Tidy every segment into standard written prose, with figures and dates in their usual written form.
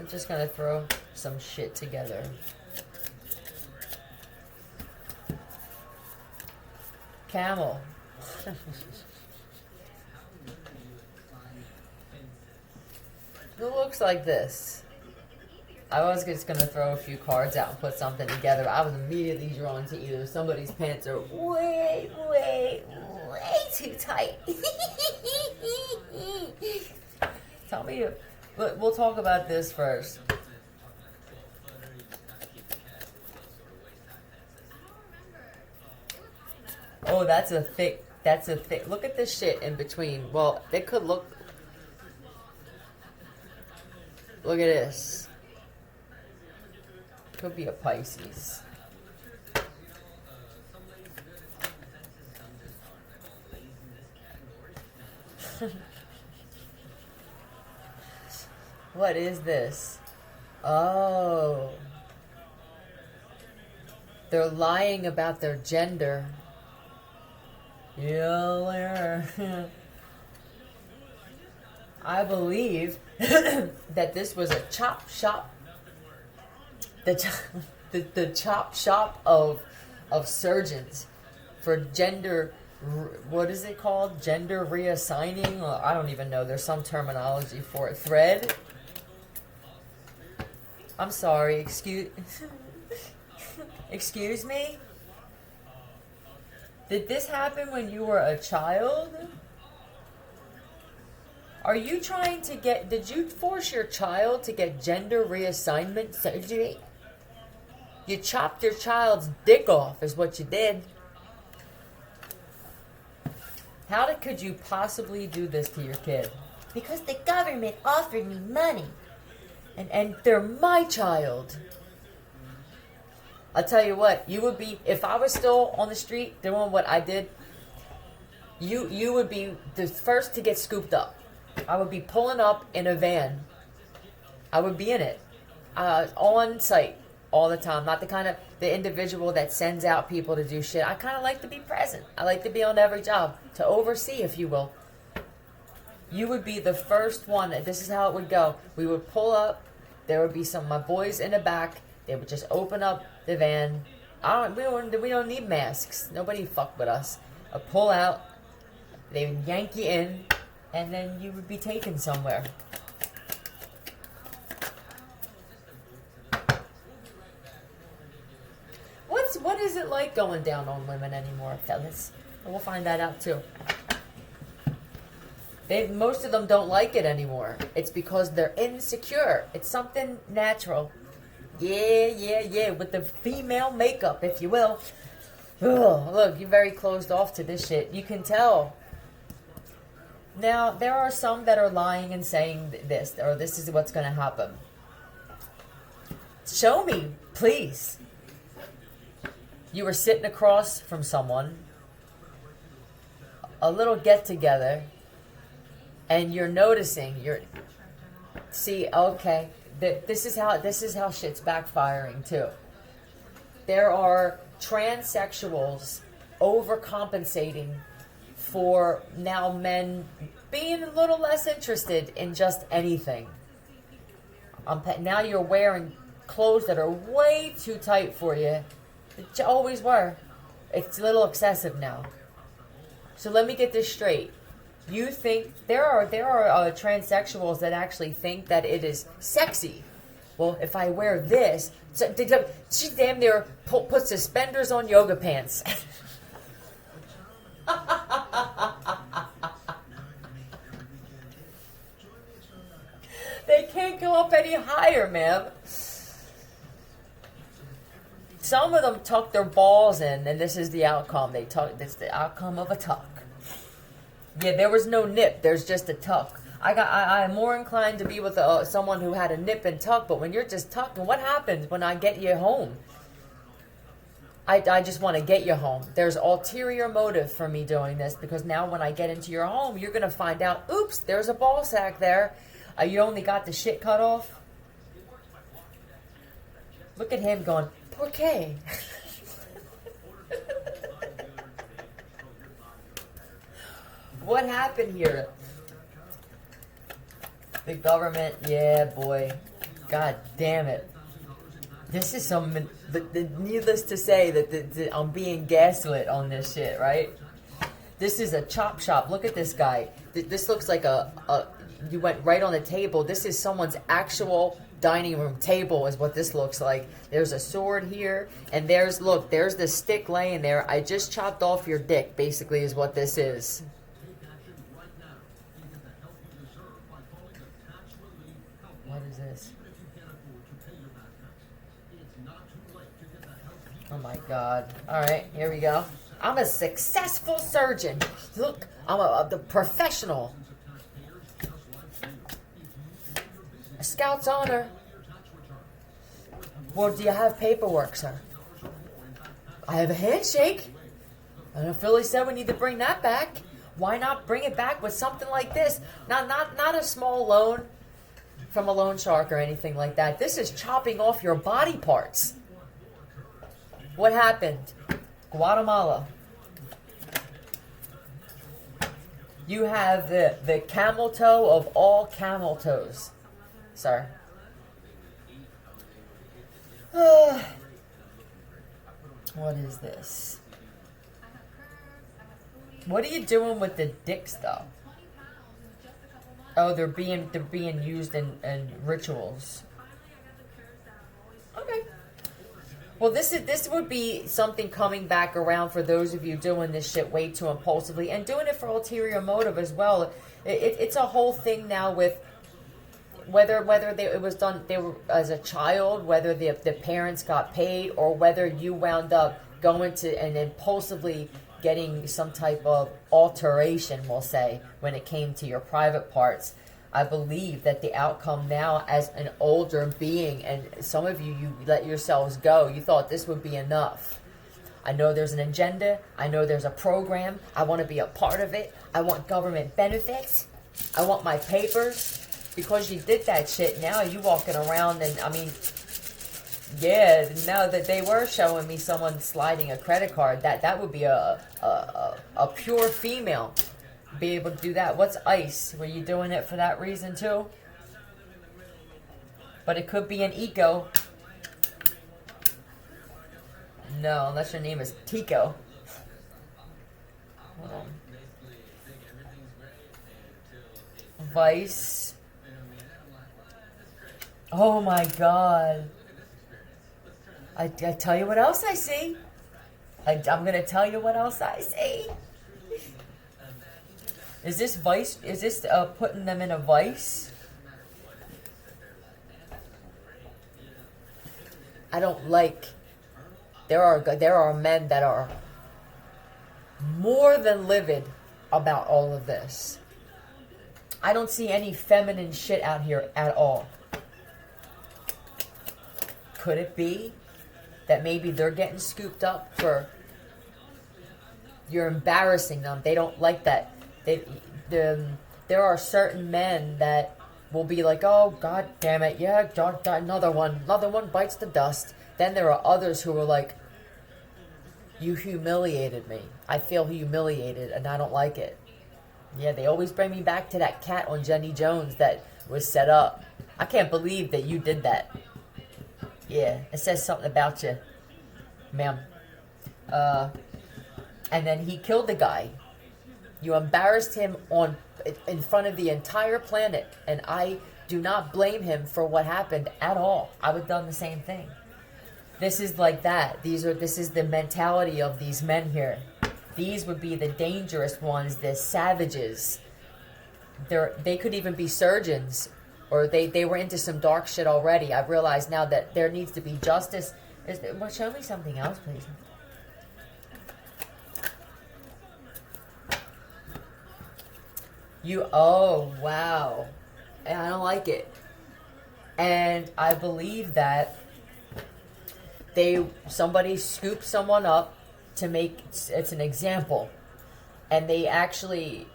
I'm just gonna throw some shit together. Camel. It looks like this. I was just gonna throw a few cards out and put something together. I was immediately drawn to either somebody's pants are way too tight. Tell me, we'll talk about this first. Oh, that's a thick, look at this shit in between. Well, it could look at this. Could be a Pisces. What is this? Oh. They're lying about their gender. Yeah. I believe that this was a chop shop. The chop shop of surgeons for gender, what is it called? Gender reassigning? Well, I don't even know. There's some terminology for it. Thread? I'm sorry. Excuse me? Did this happen when you were a child? Are you trying to did you force your child to get gender reassignment surgery? You chopped your child's dick off is what you did. How could you possibly do this to your kid? Because the government offered me money. And they're my child. I'll tell you what, you would be, if I was still on the street doing what I did, you would be the first to get scooped up. I would be pulling up in a van. I would be in it. On site all the time. Not the individual that sends out people to do shit. I kind of like to be present. I like to be on every job. To oversee, if you will. You would be the first one. This is how it would go. We would pull up. There would be my boys in the back. They would just open up the van. We don't need masks. Nobody fuck with us. I'd pull out. They would yank you in. And then you would be taken somewhere. What is it like going down on women anymore, fellas? We'll find that out too. Most of them don't like it anymore. It's because they're insecure. It's something natural. Yeah, with the female makeup, if you will. Ugh, look, you're very closed off to this shit. You can tell. Now, there are some that are lying and saying this, or this is what's going to happen. Show me, please. You were sitting across from someone, a little get-together, and you're noticing, okay, this is how shit's backfiring, too. There are transsexuals overcompensating for now men being a little less interested in just anything. Now you're wearing clothes that are way too tight for you. You always were. It's a little excessive now. So let me get this straight. You think there are transsexuals that actually think that it is sexy. Well, if I wear this, she damn near put suspenders on yoga pants. They can't go up any higher, ma'am. Some of them tuck their balls in, and this is the outcome. This is the outcome of a tuck. Yeah, there was no nip. There's just a tuck. I'm more inclined to be with someone who had a nip and tuck, but when you're just tucking, what happens when I get you home? I just want to get you home. There's ulterior motive for me doing this, because now when I get into your home, you're going to find out, oops, there's a ball sack there. You only got the shit cut off. Look at him going, por qué? What happened here? The government, yeah, boy. God damn it. This is some... Needless to say that I'm being gaslit on this shit, right? This is a chop shop. Look at this guy. This looks like you went right on the table. This is someone's actual dining room table is what this looks like. There's a sword here, and there's the stick laying there. I just chopped off your dick, basically, is what this is. What is this? Oh my God. Alright, here we go. I'm a successful surgeon. Look, I'm the professional. A Scout's honor. Well, do you have paperwork, sir? I have a handshake. And Philly said we need to bring that back. Why not bring it back with something like this? Not a small loan from a loan shark or anything like that. This is chopping off your body parts. What happened? Guatemala. You have the camel toe of all camel toes, sir. What is this? What are you doing with the dicks, though? Oh, they're being used in rituals. Okay. Well, this would be something coming back around for those of you doing this shit way too impulsively and doing it for ulterior motive as well. It's a whole thing now with whether it was done they were as a child, whether the parents got paid, or whether you wound up going to and impulsively getting some type of alteration, we'll say, when it came to your private parts. I believe that the outcome now, as an older being, and some of you let yourselves go, you thought this would be enough. I know there's an agenda. I know there's a program. I want to be a part of it. I want government benefits. I want my papers. Because you did that shit, now you walking around and, I mean, yeah, now that they were showing me someone sliding a credit card, that would be a pure female. Be able to do that. What's ICE? Were you doing it for that reason too? But it could be an eco. No, unless your name is Tico. Hold on. Vice. Oh my God. I tell you what else I see. I'm going to tell you what else I see. Is this vice? Is this putting them in a vice? I don't like. There are men that are more than livid about all of this. I don't see any feminine shit out here at all. Could it be that maybe they're getting scooped up for you're embarrassing them? They don't like that. There are certain men that will be like, oh, God damn it, yeah, another one bites the dust. Then there are others who are like, you humiliated me. I feel humiliated, and I don't like it. Yeah, they always bring me back to that cat on Jenny Jones that was set up. I can't believe that you did that. Yeah, it says something about you, ma'am. And then he killed the guy. You embarrassed him in front of the entire planet, and I do not blame him for what happened at all. I would have done the same thing. This is like that. This is the mentality of these men here. These would be the dangerous ones, the savages. They could even be surgeons, or they were into some dark shit already. I've realized now that there needs to be justice. Well, show me something else, please. Oh, wow. And I don't like it. And I believe that somebody scooped someone up to make, it's an example. And they actually,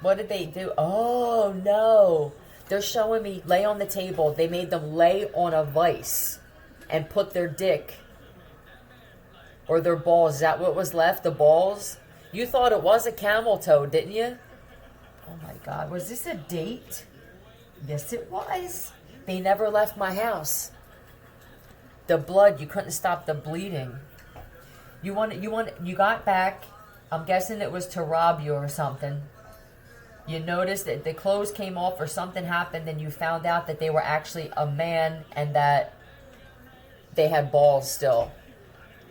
what did they do? Oh, no. They're showing me lay on the table. They made them lay on a vice and put their dick or their balls. Is that what was left? The balls? You thought it was a camel toe, didn't you? Oh my God. Was this a date? Yes, it was. They never left my house. The blood, you couldn't stop the bleeding. You got back, I'm guessing it was to rob you or something. You noticed that the clothes came off or something happened, and you found out that they were actually a man and that they had balls still.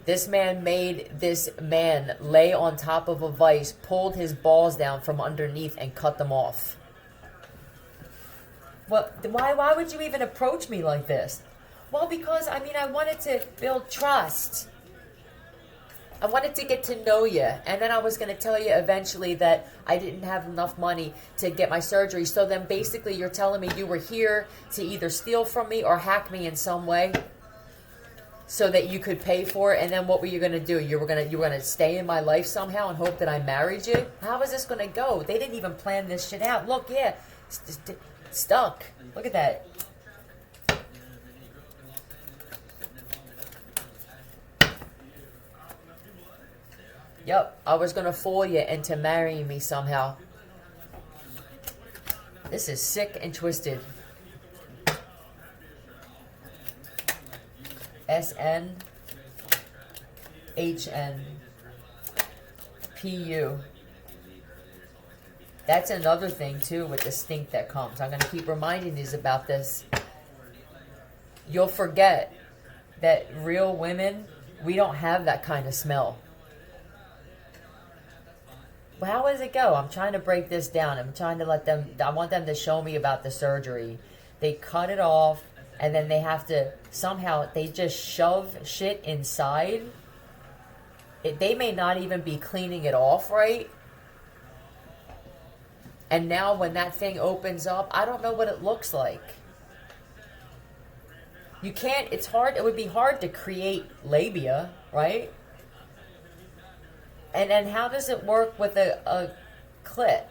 This man made this man lay on top of a vise, pulled his balls down from underneath and cut them off. Well, why would you even approach me like this? Well, because, I wanted to build trust. I wanted to get to know you. And then I was going to tell you eventually that I didn't have enough money to get my surgery. So then basically you're telling me you were here to either steal from me or hack me in some way so that you could pay for it. And then what were you going to do? You were going to stay in my life somehow and hope that I married you? How is this going to go? They didn't even plan this shit out. Look, yeah, stuck. Look at that. Yep, I was going to fool you into marrying me somehow. This is sick and twisted. SNHNPU. That's another thing, too, with the stink that comes. I'm going to keep reminding you about this. You'll forget that real women, we don't have that kind of smell. Well, how does it go? I'm trying to break this down. I'm trying to I want them to show me about the surgery. They cut it off, and then they have to, somehow, they just shove shit inside. They may not even be cleaning it off right. And now when that thing opens up, I don't know what it looks like. You can't, it's hard, it would be hard to create labia, right? And then how does it work with a clit?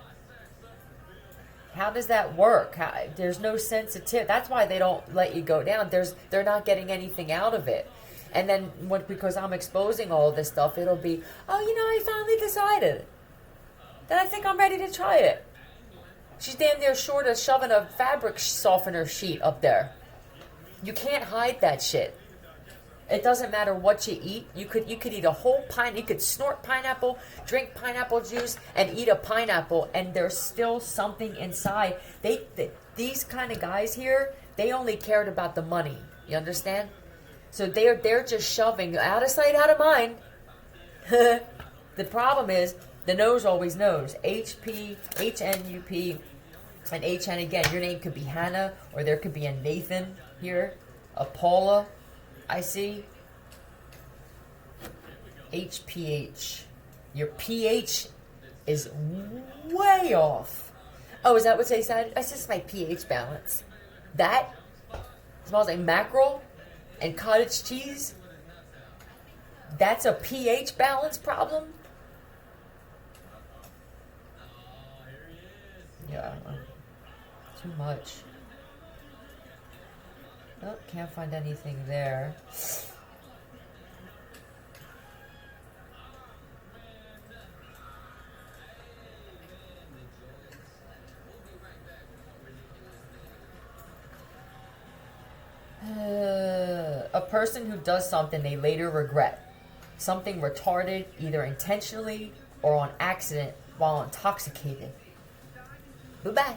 How does that work? There's no sensitivity. That's why they don't let you go down. They're not getting anything out of it. And then because I'm exposing all this stuff, it'll be, I finally decided that I think I'm ready to try it. She's damn near short of shoving a fabric softener sheet up there. You can't hide that shit. It doesn't matter what you eat. You could eat a whole pine. You could snort pineapple, drink pineapple juice, and eat a pineapple, and there's still something inside. These kind of guys here, they only cared about the money. You understand? So they're just shoving out of sight, out of mind. The problem is the nose always knows. HP, HNUP, and HN again. Your name could be Hannah, or there could be a Nathan here, a Paula. I see. HPH. Your pH is way off. Oh, is that what they said? That's just my pH balance. That smells like mackerel and cottage cheese. That's a pH balance problem? Yeah. Too much. Oh, can't find anything there. A person who does something they later regret. Something retarded, either intentionally or on accident while intoxicated. Bye-bye.